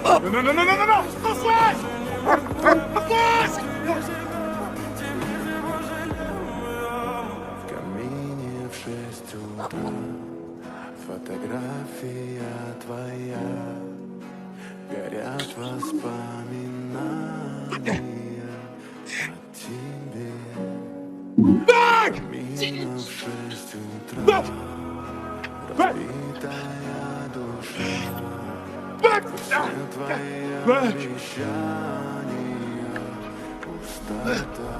Ну! Послась! Послась! В камине в 6 утра фотография твоя, горят воспоминания о тебе. Камина в 6 утра, разбитая душа, все твои обещания, пустота.